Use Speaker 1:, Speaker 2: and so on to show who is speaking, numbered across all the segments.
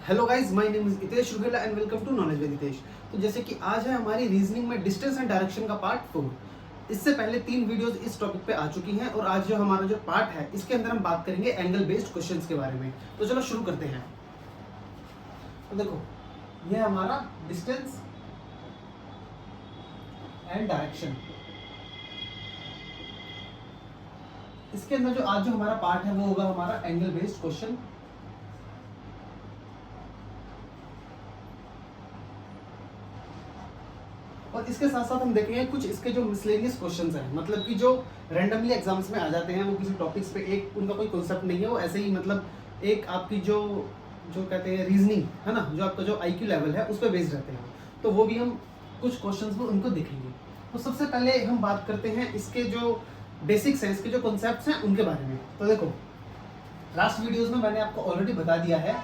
Speaker 1: Hello guys, my name is Hitesh Rugela and welcome to knowledge with Hitesh. तो जैसे कि आज है हमारी रीजनिंग में डिस्टेंस एंड डायरेक्शन का पार्ट 4। इससे पहले 3 वीडियोस इस टॉपिक पे आ चुकी हैं और आज जो हमारा जो पार्ट है इसके अंदर हम बात करेंगे एंगल बेस्ड क्वेश्चंस के बारे में। तो चलो शुरू करते हैं। तो देखो, ये हमारा डिस्टेंस एंड डायरेक्शन, इसके अंदर जो आज जो हमारा पार्ट है वो होगा हमारा एंगल बेस्ड क्वेश्चन। और इसके साथ साथ हम देखेंगे कुछ इसके जो मिसलेनियस क्वेश्चंस हैं, मतलब कि जो रैंडमली एग्जाम्स में आ जाते हैं, वो किसी टॉपिक्स पे एक उनका कोई कॉन्सेप्ट नहीं है, वो ऐसे ही मतलब एक आपकी जो जो कहते हैं रीजनिंग है ना, जो आपका जो आईक्यू लेवल है उस पर बेस्ड रहते हैं। तो वो भी हम कुछ क्वेश्चंस में उनको देखेंगे। तो सबसे पहले हम बात करते हैं इसके जो बेसिक्स हैं, इसके जो कॉन्सेप्ट्स हैं उनके बारे में। तो देखो, लास्ट वीडियोज में मैंने आपको ऑलरेडी बता दिया है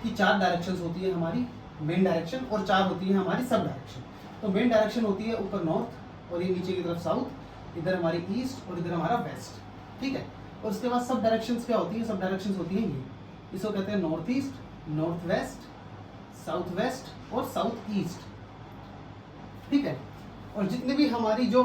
Speaker 1: कि 4 डायरेक्शंस होती है हमारी मेन डायरेक्शन और 4 होती है हमारी सब डायरेक्शन। तो मेन डायरेक्शन होती है ऊपर नॉर्थ और ये नीचे की तरफ साउथ, इधर हमारी ईस्ट और इधर हमारा वेस्ट, ठीक है। और उसके बाद सब डायरेक्शंस क्या होती है? सब डायरेक्शंस होती हैं ये, इसको कहते हैं north east, north west, south west और साउथ ईस्ट, ठीक है। और जितने भी हमारी जो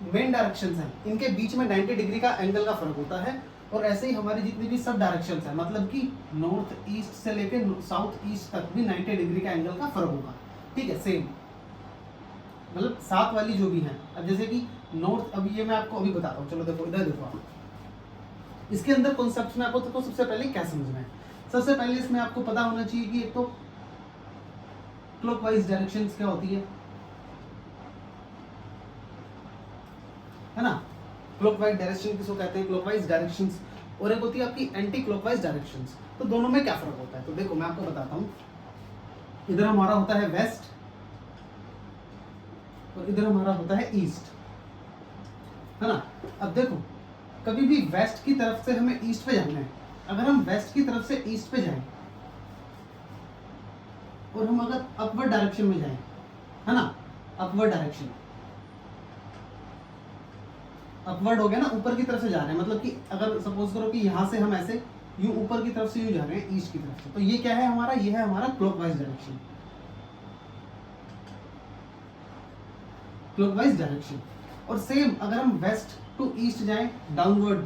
Speaker 1: मेन डायरेक्शंस हैं इनके बीच में 90 डिग्री का एंगल का फर्क होता है। और ऐसे ही हमारी जितनी भी सब डायरेक्शंस हैं, मतलब कि नॉर्थ ईस्ट से लेकर साउथ ईस्ट तक भी 90 डिग्री का एंगल का फर्क होगा, ठीक है। सेम मतलब साथ वाली जो भी है। अब जैसे कि नॉर्थ, अभी ये मैं आपको अभी बताता हूँ, चलो देखो इधर देखो आप, इसके अंदर कॉन्सेप्ट में आपको तो सबसे पहले क्या समझना है। सबसे पहले इसमें आपको पता होना चाहिए कि एक तो क्लॉकवाइज डायरेक्शंस क्या होती है ना। क्लॉकवाइज डायरेक्शन किसको कहते हैं? Clockwise directions. और एक होती है आपकी एंटी क्लॉकवाइज डायरेक्शंस। तो दोनों में क्या फर्क होता है? तो देखो मैं आपको बताता हूँ। इधर हमारा होता है वेस्ट और इधर हमारा होता है ईस्ट, है ना। अब देखो, कभी भी वेस्ट की तरफ से हमें ईस्ट पे जाना है, अगर हम वेस्ट की तरफ से ईस्ट पे जाएं और हम अगर अपवर्ड डायरेक्शन में जाएं, है ना, अपवर्ड डायरेक्शन, अपवर्ड हो गया ना, ऊपर की तरफ से जा रहे हैं, मतलब कि अगर सपोज करो कि यहाँ से हम ऐसे यूं ऊपर की तरफ से यूं जा रहे हैं ईस्ट की तरफ से, तो ये क्या है हमारा? ये है हमारा क्लॉकवाइज डायरेक्शन, क्लॉकवाइज डायरेक्शन। और सेम अगर हम वेस्ट टू ईस्ट जाएं डाउनवर्ड,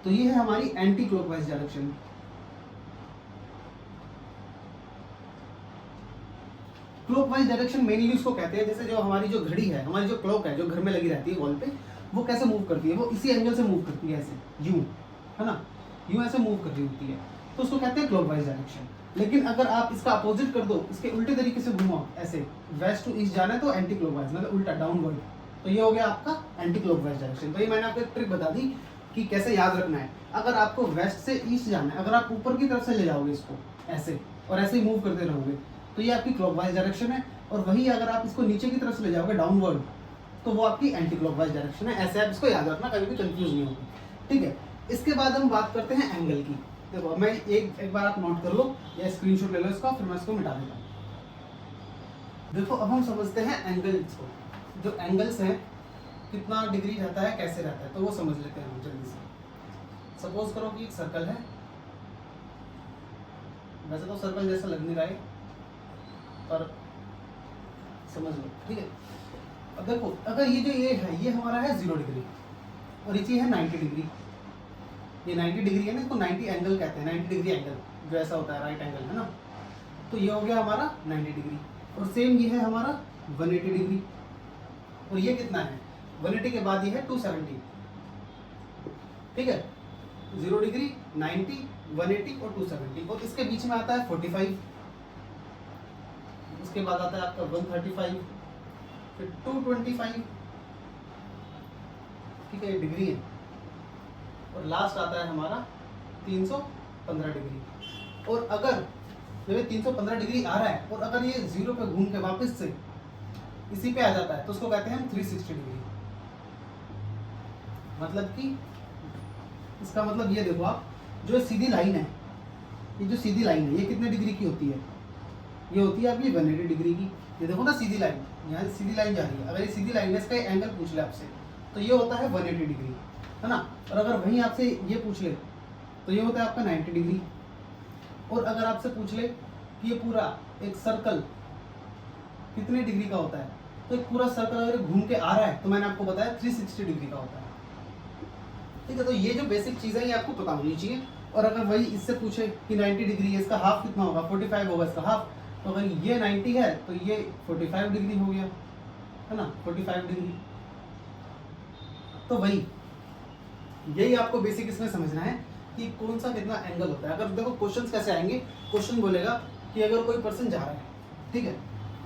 Speaker 1: तो ये है हमारी anti clockwise direction. Clockwise direction mainly उसको कहते हैं, जैसे जो हमारी जो घड़ी है, हमारी जो क्लॉक है जो घर में लगी रहती है वॉल पे, वो कैसे मूव करती है? वो इसी एंगल से मूव करती है, ऐसे यूं, है ना, यूं ऐसे मूव कर रही होती है, तो उसको कहते हैं क्लॉकवाइज डायरेक्शन। लेकिन अगर आप इसका अपोजिट कर दो, इसके उल्टे तरीके से घुमाओ, ऐसे वेस्ट टू ईस्ट जाना है तो एंटी क्लॉकवाइज, मतलब उल्टा डाउनवर्ड, तो ये हो गया आपका एंटी क्लॉकवाइज डायरेक्शन। तो ये मैंने आपको एक ट्रिक बता दी कि कैसे याद रखना है। अगर आपको वेस्ट से ईस्ट जाना है, अगर आप ऊपर की तरफ से ले जाओगे इसको ऐसे और ऐसे ही मूव करते रहोगे, तो ये आपकी क्लॉकवाइज डायरेक्शन है। और वही अगर आप इसको नीचे की तरफ से ले जाओगे डाउनवर्ड, तो वो आपकी एंटी क्लॉकवाइज डायरेक्शन है। ऐसे आप इसको याद रखना, कभी भी कंफ्यूज नहीं होगी, ठीक है। इसके बाद हम बात करते हैं एंगल की। देखो मैं एक बार आप नोट कर लो या स्क्रीनशॉट ले लो इसका, फिर मैं इसको मिटा देता हूँ। देखो अब हम समझते हैं एंगल्स को। जो एंगल्स हैं, कितना डिग्री रहता है, कैसे रहता है, तो वो समझ लेते हैं हम जल्दी से। सपोज करो कि एक सर्कल है, वैसे तो सर्कल जैसा लग नहीं रहा है पर समझ लो, ठीक है। अब देखो, अगर ये जो ये है, ये हमारा है 0 डिग्री और ये है 90 डिग्री। ये 90 डिग्री है ना, इसको 90 एंगल कहते हैं, 90 डिग्री एंगल जो ऐसा होता है, राइट एंगल, है ना। तो ये हो गया हमारा 90 डिग्री। और सेम ये है हमारा 180 डिग्री। और ये कितना है? 180 के बाद ये है 270, ठीक है। 0 डिग्री, 90, 180 और 270। और इसके बीच में आता है 45, उसके बाद आता है आपका 135, फिर 225, ठीक है, ये डिग्री है। और लास्ट आता है हमारा 315 डिग्री। और अगर जब ये 315 डिग्री आ रहा है और अगर ये 0 पे घूम के वापस से इसी पे आ जाता है, तो उसको कहते हैं हम 360 डिग्री। मतलब कि इसका मतलब ये देखो आप, जो सीधी लाइन है, ये जो सीधी लाइन है, ये कितने डिग्री की होती है? ये होती है आपकी 180 डिग्री की। ये देखो ना सीधी लाइन, यहाँ सीधी लाइन जा रही है, अगर ये सीधी लाइन है, इसका एंगल पूछ ले आपसे, तो ये होता है 180 डिग्री, है ना। और अगर वहीं आपसे ये पूछ ले तो ये होता है आपका 90 डिग्री। और अगर आपसे पूछ ले कि ये पूरा एक सर्कल कितने डिग्री का होता है, तो एक पूरा सर्कल अगर घूम के आ रहा है तो मैंने आपको बताया 360 डिग्री का होता है। ठीक है, तो ये जो बेसिक चीज़ है ये आपको पता होनी चाहिए। और अगर वही इससे पूछे कि 90 डिग्री है, इसका हाफ कितना होगा, 45 होगा इसका हाफ, तो अगर ये 90 है तो ये 45 डिग्री हो गया, है ना, 45 डिग्री। तो वही यही आपको बेसिक इसमें समझना है कि कौन सा कितना एंगल होता है। अगर देखो क्वेश्चंस कैसे आएंगे, क्वेश्चन बोलेगा कि अगर कोई पर्सन जा रहा है, ठीक है,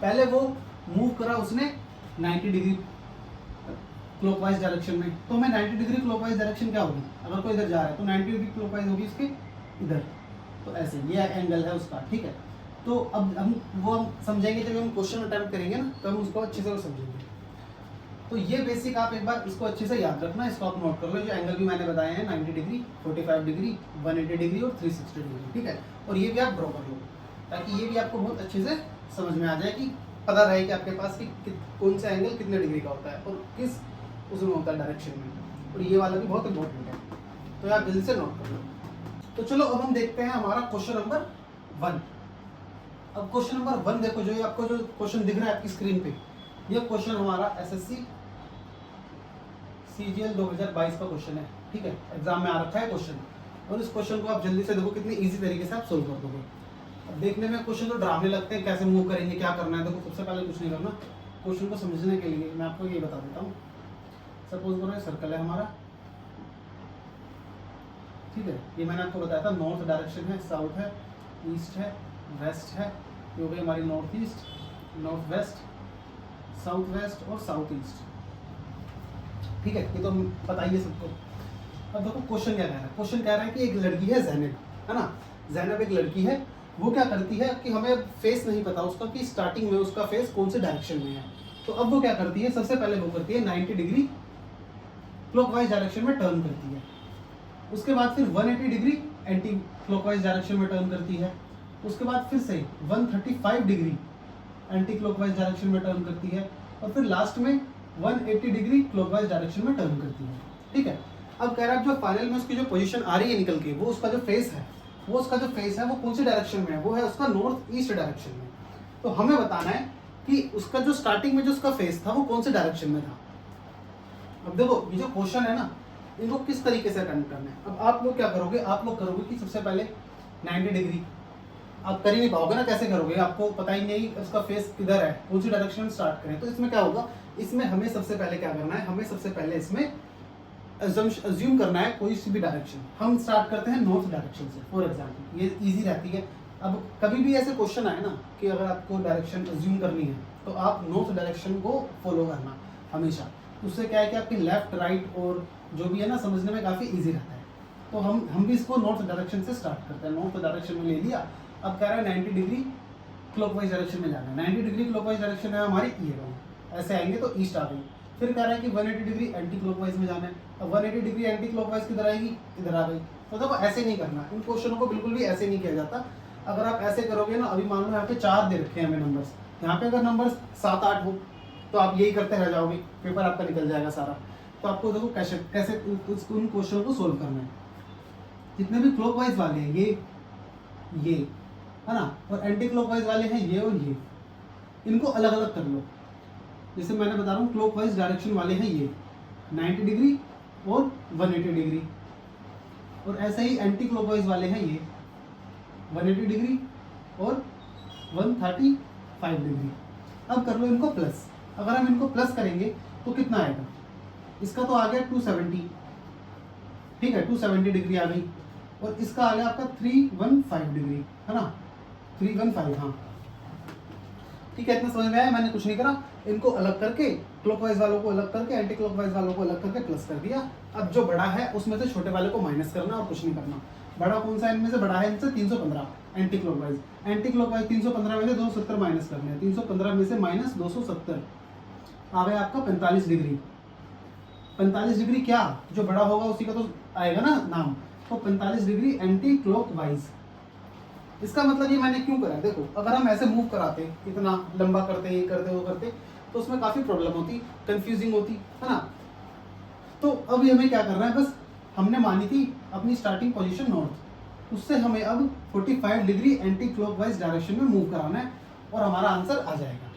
Speaker 1: पहले वो मूव करा उसने 90 डिग्री क्लॉकवाइज डायरेक्शन में, तो हमें 90 डिग्री क्लॉकवाइज डायरेक्शन क्या होगी, अगर कोई इधर जा रहा है तो 90 डिग्री क्लॉकवाइज होगी इसके इधर, तो ऐसे ये एंगल है उसका। ठीक है, तो अब हम समझेंगे जब हम क्वेश्चन अटेम्प्ट करेंगे ना, तो हम उसको अच्छे से समझेंगे। तो ये बेसिक आप एक बार इसको अच्छे से याद रखना, इसको आप नोट कर लो। जो एंगल भी मैंने बताए हैं 90 डिग्री, 45 डिग्री, 180 डिग्री और 360 डिग्री। ठीक है, और ये भी आप ड्रॉ कर लो ताकि ये भी आपको बहुत अच्छे से समझ में आ जाए, कि पता रहे कि आपके पास कि कौन सा एंगल कितने डिग्री का होता है और किस उसमें होता है डायरेक्शन में। और ये वाला भी बहुत इंपॉर्टेंट है, तो आप जल्दी से नोट कर लो। तो चलो अब हम देखते हैं हमारा क्वेश्चन नंबर 1। अब क्वेश्चन नंबर 1 देखो, जो ये आपको जो क्वेश्चन दिख रहा है आपकी स्क्रीन पे, ये क्वेश्चन हमारा एसएससी सीजीएल 2022 का क्वेश्चन है। ठीक है, एग्जाम में आ रखा है क्वेश्चन, और इस क्वेश्चन को आप जल्दी से देखो कितनी इजी तरीके से आप सोल्व कर दोगे। अब देखने में क्वेश्चन तो डरावने लगते हैं, कैसे मूव करेंगे, क्या करना है। देखो सबसे पहले कुछ नहीं करना, क्वेश्चन को समझने के लिए मैं आपको ये बता देता हूँ। सपोज करो सर्कल है हमारा, ठीक है, ये मैंने आपको बताया था नॉर्थ डायरेक्शन है, साउथ है, ईस्ट है, वेस्ट है, ये हो गई हमारी north east, north west, south west और साउथ ईस्ट। ठीक है, ये तो पता ही है सबको। अब देखो क्वेश्चन क्या कह रहा है, क्वेश्चन कह रहा है कि एक लड़की है ज़ैनब, है ना, ज़ैनब एक लड़की है, वो क्या करती है कि हमें फेस नहीं पता उसका कि स्टार्टिंग में उसका फेस कौन से डायरेक्शन में है। तो अब वो क्या करती है, सबसे पहले वो करती है 90 डिग्री क्लॉकवाइज डायरेक्शन में टर्न करती है, उसके बाद फिर 180 डिग्री एंटी क्लॉकवाइज डायरेक्शन में टर्न करती है, उसके बाद फिर से 135 डिग्री एंटी क्लॉकवाइज डायरेक्शन में टर्न करती है, और फिर लास्ट में 180 डिग्री क्लॉकवाइज डायरेक्शन में टर्न करती है। ठीक है, अब कह रहा है जो फाइनल में उसकी जो पोजीशन आ रही है निकल के, वो उसका जो फेस है, वो कौन सी डायरेक्शन में है, वो है उसका नॉर्थ ईस्ट डायरेक्शन में। तो हमें बताना है कि उसका जो स्टार्टिंग में जो उसका फेस था वो कौन से डायरेक्शन में था। अब देखो ये जो क्वेश्चन है ना, इनको किस तरीके से अटेम्प्ट करना है। अब आप लोग क्या करोगे, आप लोग करोगे कि सबसे पहले 90 डिग्री आप कर ही नहीं पाओगे ना, कैसे करोगे, आपको पता ही नहीं उसका फेस किधर है, कौन सी डायरेक्शन में स्टार्ट करें। तो इसमें क्या होगा, इसमें हमें सबसे पहले क्या करना है, हमें सबसे पहले इसमें अज्यूम करना है कोई सी भी डायरेक्शन। हम स्टार्ट करते हैं नॉर्थ डायरेक्शन से, फॉर एग्जाम्पल, ये इजी रहती है। अब कभी भी ऐसे क्वेश्चन आए ना कि अगर आपको डायरेक्शन अज्यूम करनी है तो आप नॉर्थ डायरेक्शन को फॉलो करना हमेशा। उससे क्या है कि आपकी लेफ्ट राइट और जो भी है ना समझने में काफ़ी ईजी रहता है। तो हम भी इसको नॉर्थ डायरेक्शन से स्टार्ट करते हैं, नॉर्थ डायरेक्शन में ले लिया। अब कह रहा है 90 डिग्री क्लॉकवाइज डायरेक्शन में जाना है, 90 डिग्री क्लॉकवाइज डायरेक्शन है हमारी ये वाली, ऐसे आएंगे तो ईस्ट आ गई। फिर कह रहा है कि 180 डिग्री एंटी क्लॉकवाइज में जाना है, अब 180 डिग्री एंटी क्लॉकवाइज किधर आएगी, इधर आ गई। तो देखो ऐसे नहीं करना, इन क्वेश्चनों को बिल्कुल भी ऐसे नहीं किया जाता। अगर आप ऐसे करोगे ना, अभी मान लो यहाँ पे 4 दे रखे हैं हमें नंबर्स, यहाँ पे अगर नंबर 7-8 हो तो आप यही करते रह जाओगे, पेपर आपका निकल जाएगा सारा। तो आपको देखो कैसे उन क्वेश्चन को सोल्व करना है। जितने भी क्लॉकवाइज वाले हैं ये है ना, और एंटी क्लॉकवाइज वाले हैं ये और ये, इनको अलग अलग कर लो। जैसे मैंने बता रहा हूँ क्लॉकवाइज डायरेक्शन वाले हैं ये 90 डिग्री और 180 डिग्री, और ऐसे ही एंटी क्लॉकवाइज वाले हैं ये 180 डिग्री और 135 डिग्री। अब कर लो इनको प्लस। अगर हम इनको प्लस करेंगे तो कितना आएगा, इसका तो आ गया 270, ठीक है, 270 डिग्री आ गई, और इसका आ गया आपका 315 डिग्री, है ना, 315। हाँ ठीक है, इतना समझ में आया, मैंने कुछ नहीं करा, इनको अलग करके क्लॉकवाइज वालों को अलग करके एंटी क्लॉकवाइज वालों को अलग करके प्लस कर दिया। अब जो बड़ा है उसमें से छोटे वाले को माइनस करना और कुछ नहीं करना। बड़ा कौन सा इनमें से, बड़ा है इनसे 315 एंटी क्लॉकवाइज। 315 में से 270 माइनस करने हैं, 315 में से माइनस 270 आ गया आपका 45 डिग्री। 45 डिग्री क्या, जो बड़ा होगा उसी का तो आएगा ना नाम, तो 45 डिग्री एंटी क्लॉकवाइज। इसका मतलब ये मैंने क्यों करा, देखो अगर हम ऐसे मूव कराते, इतना लंबा करते, ये करते वो करते, तो उसमें काफ़ी प्रॉब्लम होती, कंफ्यूजिंग होती, है ना। तो अभी हमें क्या करना है, बस हमने मानी थी अपनी स्टार्टिंग पोजीशन नॉर्थ, उससे हमें अब 45 डिग्री एंटी क्लॉकवाइज डायरेक्शन में मूव कराना है और हमारा आंसर आ जाएगा।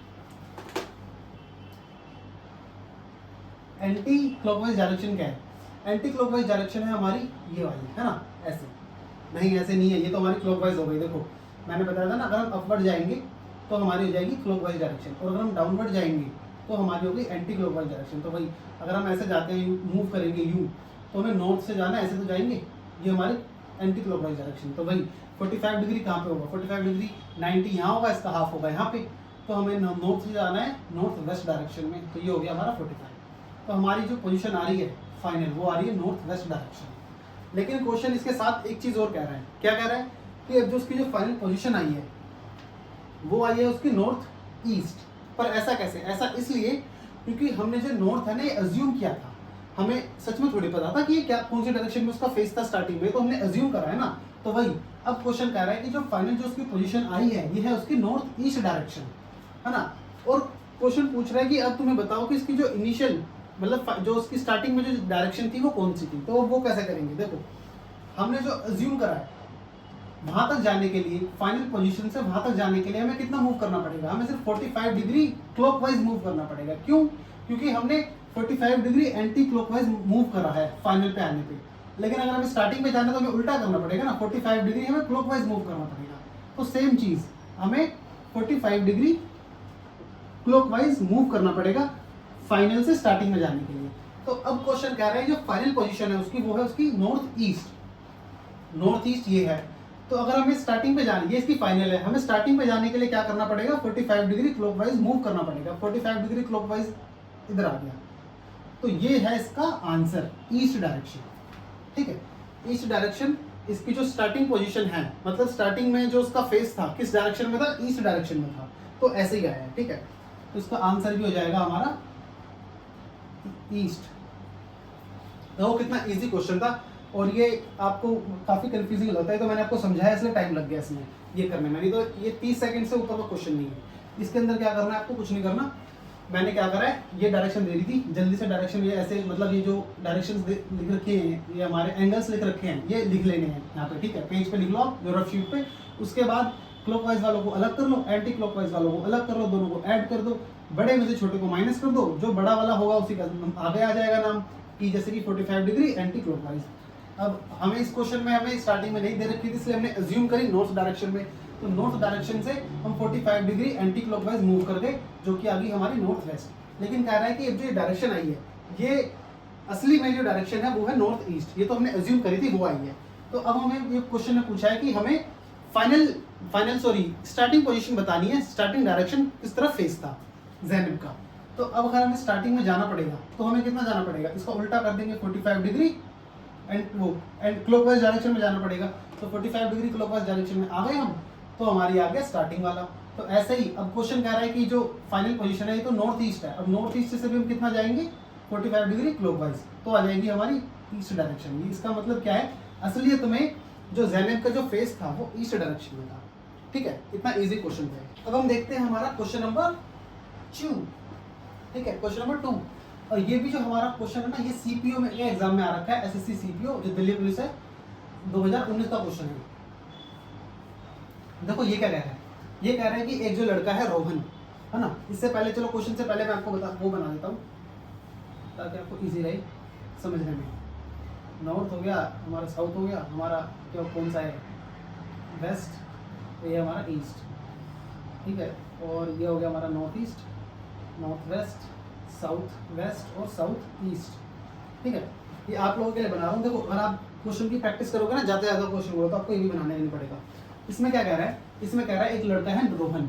Speaker 1: एंटी क्लॉकवाइज डायरेक्शन क्या है? एंटी क्लॉकवाइज डायरेक्शन है हमारी ये वाली, है ना, ऐसे नहीं, ऐसे नहीं है, ये तो हमारी क्लॉकवाइज हो गई। देखो मैंने बताया था ना, अगर हम अपवर्ड जाएंगे तो हमारी हो जाएगी क्लॉकवाइज डायरेक्शन, और अगर हम डाउनवर्ड जाएंगे तो हमारी होगी एंटी क्लॉकवाइज डायरेक्शन। तो भाई अगर हम ऐसे जाते हैं, मूव करेंगे यूँ, तो हमें नॉर्थ से जाना है, ऐसे तो जाएंगे, ये हमारी एंटी क्लॉकवाइज डायरेक्शन। तो भाई 45 डिग्री कहाँ पे होगा? 45 डिग्री 90 यहाँ होगा, इसका हाफ होगा यहाँ पे, तो हमें नॉर्थ से जाना है नॉर्थ वेस्ट डायरेक्शन में, तो ये हो गया हमारा 45। तो हमारी जो पोजीशन आ रही है फाइनल, वो आ रही है नॉर्थ वेस्ट डायरेक्शन। लेकिन क्वेश्चन इसके साथ एक चीज़ और कह रहा है, क्या कह रहा है कि अब जो उसकी जो फाइनल पोजीशन आई है वो आई है उसकी नॉर्थ ईस्ट। पर ऐसा कैसे? ऐसा इसलिए क्योंकि हमने जो नॉर्थ है ना, ये अज्यूम किया था, हमें सच में थोड़ी पता था कि ये क्या कौन सी डायरेक्शन में उसका फेस था स्टार्टिंग में, तो हमने अज्यूम करा है ना। तो वही अब क्वेश्चन कह रहा है कि जो फाइनल जो उसकी पोजीशन आई है, ये है उसकी नॉर्थ ईस्ट डायरेक्शन, है ना। और क्वेश्चन पूछ रहा है कि अब तुम्हें बताओ कि इसकी जो इनिशियल मतलब जो उसकी स्टार्टिंग में जो डायरेक्शन थी वो कौन सी थी। तो वो कैसे करेंगे? देखो हमने जो अज्यूम करा है, वहां तक जाने के लिए, फाइनल पोजीशन से वहां तक जाने के लिए हमें कितना मूव करना पड़ेगा? हमें सिर्फ 45 डिग्री क्लॉकवाइज मूव करना पड़ेगा। क्यों? क्योंकि हमने 45 डिग्री एंटी क्लॉकवाइज मूव करा है फाइनल पे आने पे। लेकिन अगर हमें स्टार्टिंग में जाना है तो हमें उल्टा करना पड़ेगा ना, 45 डिग्री हमें क्लॉकवाइज मूव करना पड़ेगा। तो सेम चीज हमें 45 डिग्री क्लॉकवाइज मूव करना पड़ेगा फाइनल से स्टार्टिंग में जाने के लिए। तो अब क्वेश्चन कह रहा है जो फाइनल पोजीशन है उसकी, वो है उसकी नॉर्थ ईस्ट। नॉर्थ ईस्ट ये है, तो अगर हमें स्टार्टिंग पे जाना, ये इसकी फाइनल है, हमें स्टार्टिंग पे जाने के लिए क्या करना पड़ेगा? 45 डिग्री क्लॉकवाइज मूव करना पड़ेगा। 45 डिग्री क्लॉकवाइज इधर आ गया, तो ये है इसका आंसर, ईस्ट डायरेक्शन। ठीक है, ईस्ट डायरेक्शन इसकी जो स्टार्टिंग पोजीशन है, मतलब स्टार्टिंग में जो उसका फेस था किस डायरेक्शन में था? ईस्ट डायरेक्शन में था, तो ऐसे ही आया है। ठीक है, तो इसका आंसर भी हो जाएगा हमारा ईस्ट। तो कितना इजी क्वेश्चन था, और ये आपको काफी कंफ्यूजिंग लगता है, तो मैंने आपको समझाया इसलिए टाइम लग गया इसमें ये करने में, नहीं तो ये 30 सेकंड से ऊपर का क्वेश्चन नहीं है। इसके अंदर क्या करना है आपको? कुछ नहीं करना। मैंने क्या करा है, ये डायरेक्शन दे रही थी, जल्दी से डायरेक्शन, ये ऐसे मतलब ये जो डायरेक्शंस लिख रखे हैं, ये हमारे एंगल्स लिख रखे हैं, ये लिख लेने हैं यहाँ पे। ठीक है, पेज पे लिख लो आप रफ शीट पे। उसके बाद क्लॉकवाइज वालों को अलग कर लो, एंटी क्लॉकवाइज वालों को अलग कर लो, दोनों को ऐड कर दो, बड़े में से छोटे को माइनस कर दो, जो बड़ा वाला होगा उसी का आगे आ जाएगा नाम, कि जैसे कि 45 डिग्री एंटी क्लॉकवाइज। अब हमें इस क्वेश्चन में हमें स्टार्टिंग में नहीं दे रखी थी, इसलिए हमने अज्यूम करी नॉर्थ डायरेक्शन में, तो नॉर्थ डायरेक्शन से हम 45 डिग्री एंटी क्लॉकवाइज मूव कर गए, जो कि आ गई हमारी नॉर्थ वेस्ट। लेकिन कह रहा है कि अब जो डायरेक्शन आई है, ये असली में जो डायरेक्शन है वो है नॉर्थ ईस्ट, ये तो हमने अज्यूम करी थी, वो आई है। तो अब हमें ये क्वेश्चन में पूछा है कि हमें स्टार्टिंग पोजीशन बतानी है, स्टार्टिंग डायरेक्शन किस तरफ फेस था ज़ैनब का। तो अब अगर हमें स्टार्टिंग में जाना पड़ेगा तो हमें कितना जाना पड़ेगा? इसका उल्टा कर देंगे, 45 डिग्री एंड क्लॉकवाइज डायरेक्शन में जाना पड़ेगा। तो 45 डिग्री क्लॉकवाइज डायरेक्शन में आ गए हम, तो हमारी आ गया स्टार्टिंग वाला। तो ऐसे ही अब क्वेश्चन कह रहा है कि जो फाइनल पोजीशन है ये तो नॉर्थ ईस्ट है, अब नॉर्थ ईस्ट से भी हम कितना जाएंगे? 45 डिग्री क्लॉकवाइज, तो आ जाएगी हमारी ईस्ट डायरेक्शन। इसका मतलब क्या है? असलियत में जो ज़ैनब का जो फेस था वो ईस्ट डायरेक्शन में था। ठीक है, इतना इजी क्वेश्चन है। अब हम देखते हैं हमारा क्वेश्चन नंबर 2। ठीक है, क्वेश्चन नंबर 2, और ये भी जो हमारा क्वेश्चन है ना, ये सीपीओ में, ये एग्जाम में आ रखा है, एसएससी सीपीओ जो दिल्ली पुलिस है, 2019 का क्वेश्चन है। देखो ये क्या कह रहा है, ये कह रहा है कि एक जो लड़का है रोहन, है ना, इससे पहले चलो क्वेश्चन से पहले मैं आपको वो बना देता हूँ ताकि आपको इजी रहे समझने में। नॉर्थ हो गया हमारा, साउथ हो गया हमारा, क्या कौन सा है? वेस्ट, तो ये हमारा ईस्ट। ठीक है, और ये हो गया हमारा north east, north west, south west और साउथ ईस्ट। ठीक है, ये आप लोगों के लिए बना रहा हूँ। देखो अगर आप क्वेश्चन की प्रैक्टिस करोगे ना, ज़्यादा ज़्यादा क्वेश्चन होगा तो आपको ये भी बनाने नहीं पड़ेगा। इसमें क्या कह रहा है? इसमें कह रहा है एक लड़का है रोहन।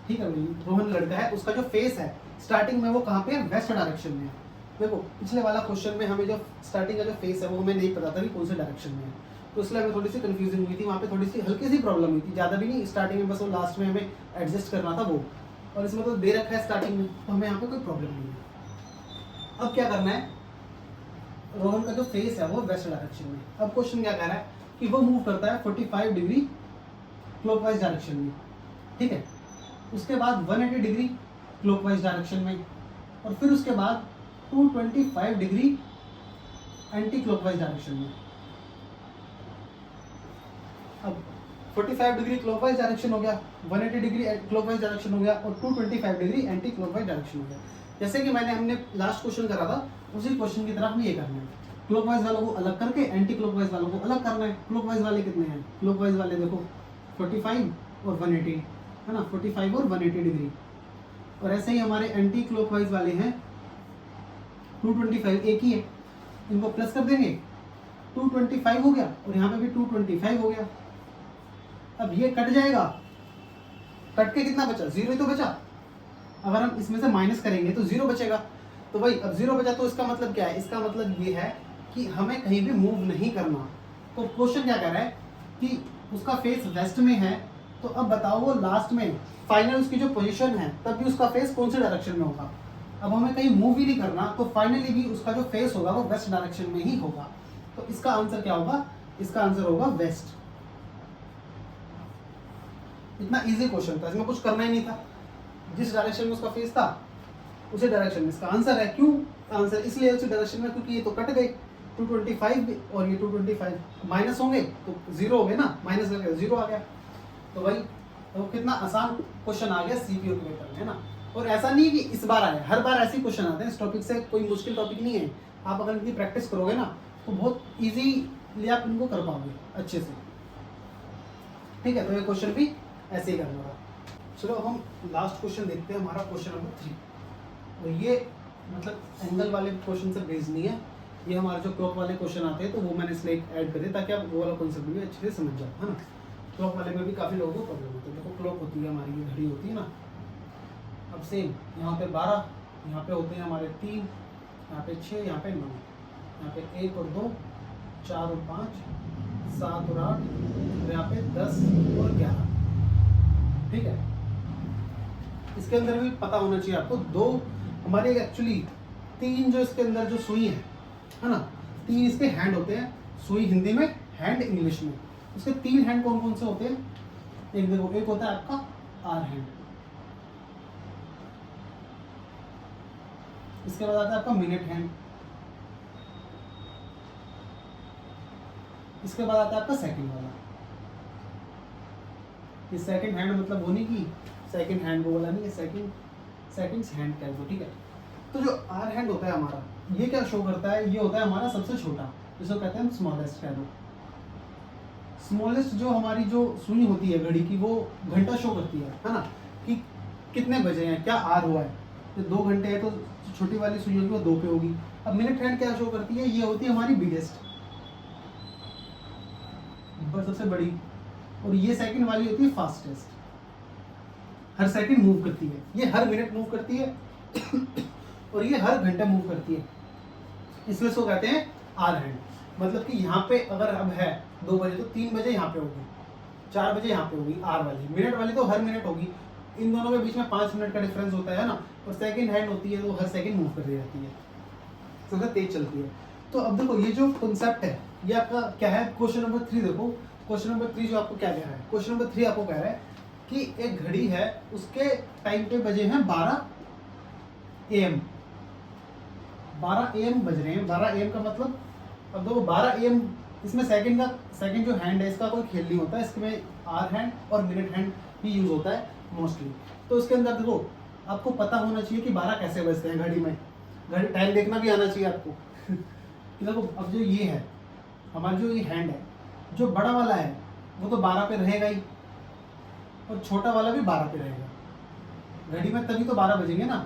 Speaker 1: ठीक है, रोहन लड़का है, उसका जो फेस है स्टार्टिंग में वो कहाँ पे है? वेस्ट डायरेक्शन में है। देखो पिछले वाला क्वेश्चन में हमें जो स्टार्टिंग का जो फेस है वो हमें नहीं पता था कि कौन से डायरेक्शन में है, तो इसलिए हमें थोड़ी सी कंफ्यूजन हुई थी, वहाँ पे थोड़ी सी हल्की सी प्रॉब्लम हुई थी, ज़्यादा भी नहीं, स्टार्टिंग में बस वो लास्ट में हमें एडजस्ट करना था वो। और इसमें तो दे रखा है स्टार्टिंग में, तो हमें यहाँ पे कोई प्रॉब्लम नहीं है। अब क्या करना है? रोहन का जो फेस है वो वेस्ट डायरेक्शन में। अब क्वेश्चन क्या कह रहा है कि वो मूव करता है 45 डिग्री क्लॉकवाइज डायरेक्शन में। ठीक है, उसके बाद 180 डिग्री क्लॉकवाइज डायरेक्शन में, और फिर उसके बाद 225 डिग्री एंटी क्लॉकवाइज डायरेक्शन में। अब 45 डिग्री क्लॉकवाइज डायरेक्शन हो गया, 180 डिग्री क्लॉकवाइज डायरेक्शन हो गया और 225 डिग्री एंटी क्लॉकवाइज डायरेक्शन हो गया। जैसे कि हमने लास्ट क्वेश्चन करा था, उसी क्वेश्चन की तरह हम ये करना है। क्लॉकवाइज वालों को अलग करके एंटी क्लॉकवाइज वालों को अलग करना है। क्लॉकवाइज वाले कितने हैं? क्लॉकवाइज वाले देखो 45 और 180 है ना, 45 और 180 डिग्री। और ऐसे ही हमारे एंटी क्लॉकवाइज वाले हैं 225, एक ही है, इनको प्लस कर देंगे, 225 हो गया और यहाँ पे भी 225 हो गया। अब ये कट जाएगा, कट के कितना बचा? 0 ही तो बचा। अगर हम इसमें से माइनस करेंगे तो 0 बचेगा। तो भाई अब 0 बचा तो इसका मतलब क्या है? इसका मतलब ये है कि हमें कहीं भी मूव नहीं करना। तो क्वेश्चन क्या कह रहा है कि उसका फेस वेस्ट में है, तो अब बताओ वो लास्ट में फाइनल उसकी जो पोजीशन है तब भी उसका फेस कौन से डायरेक्शन में होगा? अब हमें कहीं मूव ही नहीं करना, तो फाइनली भी उसका जो फेस होगा वो वेस्ट डायरेक्शन में ही होगा। तो इसका आंसर क्या होगा? इसका आंसर होगा वेस्ट। इतना इजी क्वेश्चन था, इसमें कुछ करना ही नहीं था। जिस डायरेक्शन में उसका फेस था उसी डायरेक्शन में इसका आंसर है। क्यों आंसर? इसलिए उसी डायरेक्शन में क्योंकि ये तो कट गए, 225 और ये 225 माइनस होंगे तो 0 हो गए ना, माइनस करके 0 आ गया। तो भाई तो कितना आसान क्वेश्चन आ गया सीपीयू के पेपर में, है ना। और ऐसा नहीं कि इस बार आए, हर बार ऐसे क्वेश्चन आते हैं। इस टॉपिक से कोई मुश्किल टॉपिक नहीं है। आप अगर इनकी प्रैक्टिस करोगे ना तो बहुत ईजीली आप इनको कर पाओगे अच्छे से। ठीक है, तो ये क्वेश्चन भी ऐसे ही करना था। चलो हम लास्ट क्वेश्चन देखते हैं, हमारा क्वेश्चन नंबर 3। और ये मतलब एंगल वाले क्वेश्चन से बेस्ड नहीं है, ये हमारे जो क्लॉक वाले क्वेश्चन आते हैं तो वो मैंने इसलिए ऐड कर दिया ताकि आप वो वाला कॉन्सेप्ट भी अच्छे से समझ जाओ, है ना। क्लॉक वाले में भी काफ़ी लोगों को प्रॉब्लम होती है। देखो क्लॉक होती है हमारी, ये घड़ी होती है ना। अब सेम यहाँ पे 12, यहाँ पे होते हैं हमारे 3, यहाँ पे 6, यहाँ पे 9, यहाँ पे 1 और 2, 4 और 5, 7 और 8, और यहाँ पे 10 और 11। ठीक है, इसके अंदर भी पता होना चाहिए आपको। दो हमारे एक्चुअली 3 जो इसके अंदर जो सुई है ना, 3 इसके हैंड होते हैं। सुई हिंदी में, हैंड इंग्लिश में। उसके 3 हैंड कौन कौन से होते हैं? एक देखो, एक होता है आपका आर हैंड, इसके बाद आता है आपका मिनट हैंड, इसके बाद आता है आपका सेकंड वाला। ये सेकंड हैंड मतलब वो नहीं कि सेकंड हैंड वो वाला नहीं है, सेकंड्स हैंड कह दो। ठीक है, तो जो आर हैंड होता है हमारा, ये क्या शो करता है? ये होता है हमारा सबसे छोटा, जिसको कहते हैं हम स्मॉलेस्ट कह दो। स्मॉलेस्ट जो हमारी जो सुई होती है घड़ी की, वो घंटा शो करती है ना, कि कितने बजे हैं, क्या आर हुआ है। तो 2 घंटे है तो छोटी वाली सुई होगी वो 2 पे होगी। अब मिनट हैंड क्या शो करती है? ये होती है हमारी बिगेस्ट, सबसे बड़ी। और ये सेकंड वाली होती है फास्टेस्ट, हर सेकंड मूव करती है। ये हर मिनट मूव करती है और ये हर घंटा मूव करती है, इसलिए इसको कहते हैं आर हैंड। मतलब कि यहाँ पे अगर अब है 2 बजे तो 3 बजे यहाँ पे होगी, 4 बजे यहाँ पे होगी आर वाली। मिनट वाली तो हर मिनट होगी, इन दोनों के बीच में 5 मिनट का डिफरेंस होता है ना। और सेकंड हैंड होती है तो हर सेकंड मूव कर रही रहती है, सबसे तेज चलती है। तो अब देखो ये जो कॉन्सेप्ट है ये आपका क्या है? क्वेश्चन नंबर 3 देखो, क्वेश्चन नंबर 3 जो आपको क्या कह रहा है? क्वेश्चन नंबर 3 आपको कह रहा है कि एक घड़ी है, उसके टाइम पे बजे हैं 12 AM, 12 AM बज रहे हैं। 12 AM का मतलब, अब देखो 12 AM, इसमें सेकंड जो हैंड है इसका कोई खेल नहीं होता है, इसमें आर हैंड और मिनट हैंड ही यूज होता है मोस्टली। तो इसके अंदर देखो आपको पता होना चाहिए कि 12 कैसे बजते हैं घड़ी में, घड़ी टाइम देखना भी आना चाहिए आपको कि देखो अब जो ये है हमारा, जो ये हैंड है, जो बड़ा वाला है वो तो 12 पे रहेगा ही, और छोटा वाला भी 12 पे रहेगा घड़ी में, तभी तो 12 बजेंगे ना।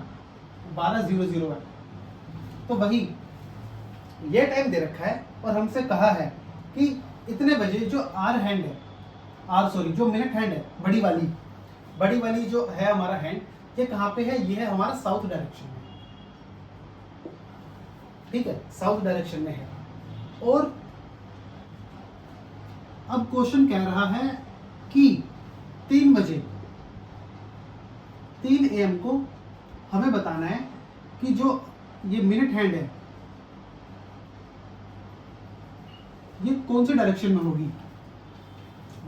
Speaker 1: 12:00 है, तो वही ये टाइम दे रखा है और हमसे कहा है कि इतने बजे जो आर हैंड है, जो मिनट हैंड है, बड़ी वाली जो है हमारा हैंड, ये कहाँ पे है? ये है हमारा साउथ डायरेक्शन में। ठीक है, साउथ डायरेक्शन में है। और अब क्वेश्चन कह रहा है कि 3 बजे 3 AM को हमें बताना है कि जो ये मिनट हैंड है ये कौन से डायरेक्शन में होगी।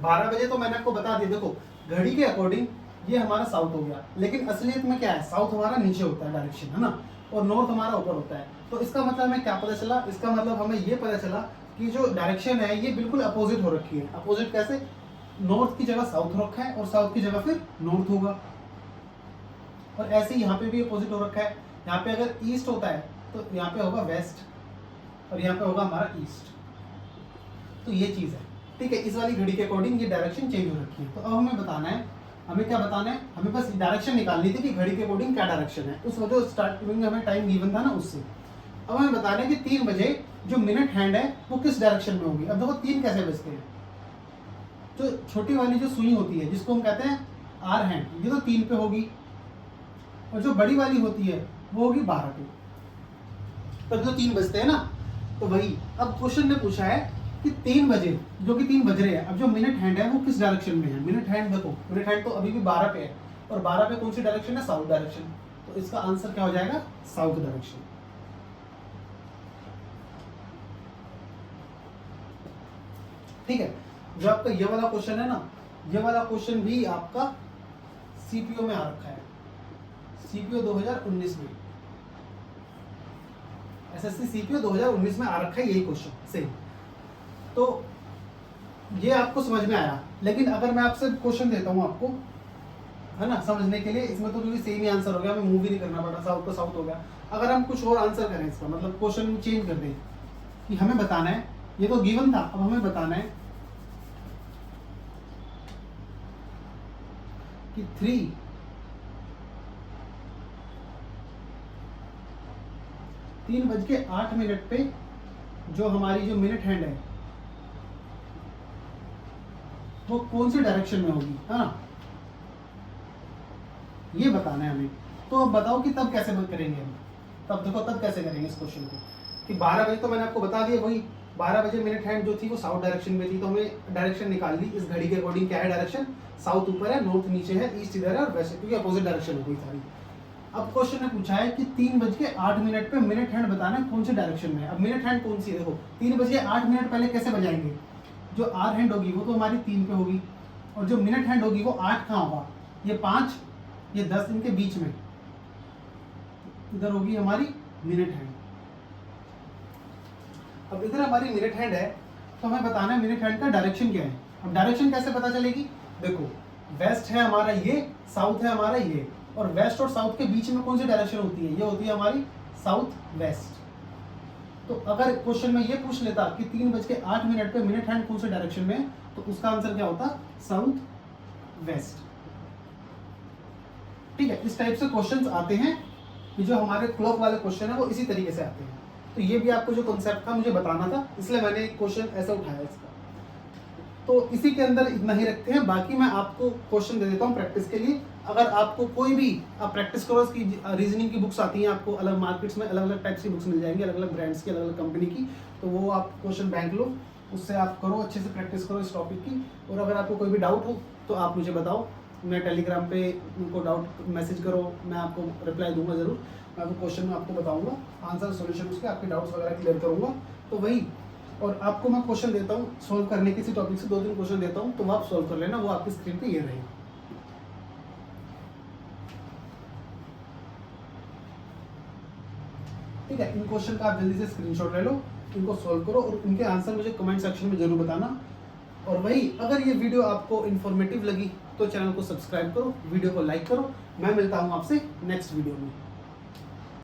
Speaker 1: 12 बजे तो मैंने आपको बता दिया, देखो घड़ी के अकॉर्डिंग ये हमारा साउथ हो गया, लेकिन असलियत में क्या है? साउथ हमारा नीचे होता है डायरेक्शन, है ना। और नॉर्थ हमारा ऊपर होता है। तो इसका मतलब हमें क्या पता चला, इसका मतलब हमें ये पता चला कि जो डायरेक्शन है ये बिल्कुल अपोजिट हो रखी है। अपोजिट कैसे, नॉर्थ की जगह साउथ हो रखा है और साउथ की जगह फिर नॉर्थ होगा, और ऐसे ही यहाँ पे भी अपोजिट हो रखा है। यहाँ पे अगर ईस्ट होता है तो यहाँ पे होगा वेस्ट, और यहाँ पे होगा हमारा ईस्ट। तो ये चीज़ है, ठीक है। इस वाली घड़ी के अकॉर्डिंग ये डायरेक्शन चेंज हो रखी है। तो अब हमें बताना है, हमें क्या बताना है, हमें बस डायरेक्शन निकालनी थी कि घड़ी के अकॉर्डिंग क्या डायरेक्शन है। उस वजह स्टार्टिंग में हमें टाइम गिवन था ना, उससे। अब हमें बताना है कि 3 बजे जो मिनट हैंड है वो किस डायरेक्शन में होगी। अब देखो 3 कैसे बजते हैं, जो छोटी वाली जो सुई होती है जिसको हम कहते हैं आर हैंड, ये तो 3 पे होगी, और जो बड़ी वाली होती है वो होगी 12 पे। तब जो 3 बजते हैं ना, तो वही अब क्वेश्चन ने पूछा है कि 3 बजे, जो कि 3 बज रहे हैं, अब जो मिनट हैंड है वो किस डायरेक्शन में है। मिनट हैंड देखो, मिनट हैंड तो अभी भी 12 पे है, और 12 पे कौन सी डायरेक्शन है, साउथ डायरेक्शन। तो इसका आंसर क्या हो जाएगा, साउथ डायरेक्शन। ठीक है। जो आपका ये वाला क्वेश्चन है ना, ये वाला क्वेश्चन भी आपका सीपीओ में आ रखा है, सीपीओ 2019 में, एसएससी सीपीओ 2019 में आ रखा है यही क्वेश्चन सेम। तो ये आपको समझ में आया। लेकिन अगर मैं आपसे क्वेश्चन देता हूँ आपको, है ना, समझने के लिए, इसमें तो क्योंकि सेम ही आंसर हो गया, हमें मूव ही नहीं करना पड़ा, साउथ का साउथ हो गया। अगर हम कुछ और आंसर करें इसका, मतलब क्वेश्चन चेंज कर दें कि हमें बताना है, ये तो गिवन था, अब हमें बताना है कि 3:08 पे जो हमारी जो मिनट हैंड है वो कौन सी डायरेक्शन में होगी, है ना, ये बताना है हमें। तो अब बताओ कि तब कैसे करेंगे हम। तब देखो तब कैसे करेंगे इस क्वेश्चन को, कि 12 बजे तो मैंने आपको बता दिया, वही 12 बजे मिनट हैंड जो थी वो साउथ डायरेक्शन में थी, तो हमें डायरेक्शन निकाल ली इस घड़ी के अकॉर्डिंग। क्या है डायरेक्शन, साउथ ऊपर है, नॉर्थ नीचे है, ईस्ट इधर है, और वैसे क्योंकि अपोजिट डायरेक्शन हो गई सारी। अब क्वेश्चन ने पूछा है कि 3:08 पे मिनट हैंड बताना है कौन सी डायरेक्शन में है। अब मिनट हैंड कौन सी है, देखो 3:08 पहले कैसे बजाएंगे, जो आर हैंड होगी वो तो हमारी 3 पे होगी, और जो मिनट हैंड होगी वो 8 कहाँ होगा, ये 5, ये 10, इनके बीच में इधर होगी हमारी मिनट हैंड। अब इधर हमारी मिनट हैंड है, तो हमें बताना है मिनट हैंड का डायरेक्शन क्या है। अब डायरेक्शन कैसे पता चलेगी, देखो वेस्ट है हमारा ये, साउथ है हमारा ये, और वेस्ट और साउथ के बीच में कौन सी डायरेक्शन होती है, ये होती है हमारी साउथ वेस्ट। तो अगर क्वेश्चन में ये पूछ लेता कि 3:08 पे मिनट हैंड कौन से डायरेक्शन में है, तो उसका आंसर क्या होता, साउथ वेस्ट। ठीक है, इस टाइप से क्वेश्चंस आते हैं कि जो हमारे क्लॉक वाले क्वेश्चन है वो इसी तरीके से आते हैं। तो ये भी आपको जो कॉन्सेप्ट था मुझे बताना था, इसलिए मैंने क्वेश्चन ऐसा उठाया इसका। तो इसी के अंदर इतना ही रखते हैं, बाकी मैं आपको क्वेश्चन दे देता हूँ प्रैक्टिस के लिए। अगर आपको कोई भी, आप प्रैक्टिस करो, इसकी रीजनिंग की बुक्स आती हैं आपको, अलग मार्केट्स में अलग अलग टाइप्स की बुक्स मिल जाएंगी, अलग अलग ब्रांड्स की, अलग अलग कंपनी की। तो वो आप क्वेश्चन बैंक लो, उससे आप करो, अच्छे से प्रैक्टिस करो इस टॉपिक की। और अगर आपको कोई भी डाउट हो तो आप मुझे बताओ, मैं टेलीग्राम पे उनको डाउट मैसेज करो, मैं आपको रिप्लाई दूंगा ज़रूर। मैं आपको क्वेश्चन में आपको बताऊंगा, आंसर सॉल्यूशन उसके, आपके डाउट्स वगैरह क्लियर करूंगा। तो वही, और आपको मैं क्वेश्चन देता हूँ सॉल्व करने किसी टॉपिक से, 2-3 क्वेश्चन देता हूँ, तो वो आप सॉल्व कर लेना, वो आपकी स्क्रीन पे ये रहेगा। ठीक है, इन क्वेश्चन का आप जल्दी से स्क्रीनशॉट ले लो, इनको सॉल्व करो, और इनके आंसर मुझे कमेंट सेक्शन में जरूर बताना। और वही, अगर ये वीडियो आपको इन्फॉर्मेटिव लगी तो चैनल को सब्सक्राइब करो, वीडियो को लाइक करो। मैं मिलता हूँ आपसे नेक्स्ट वीडियो में।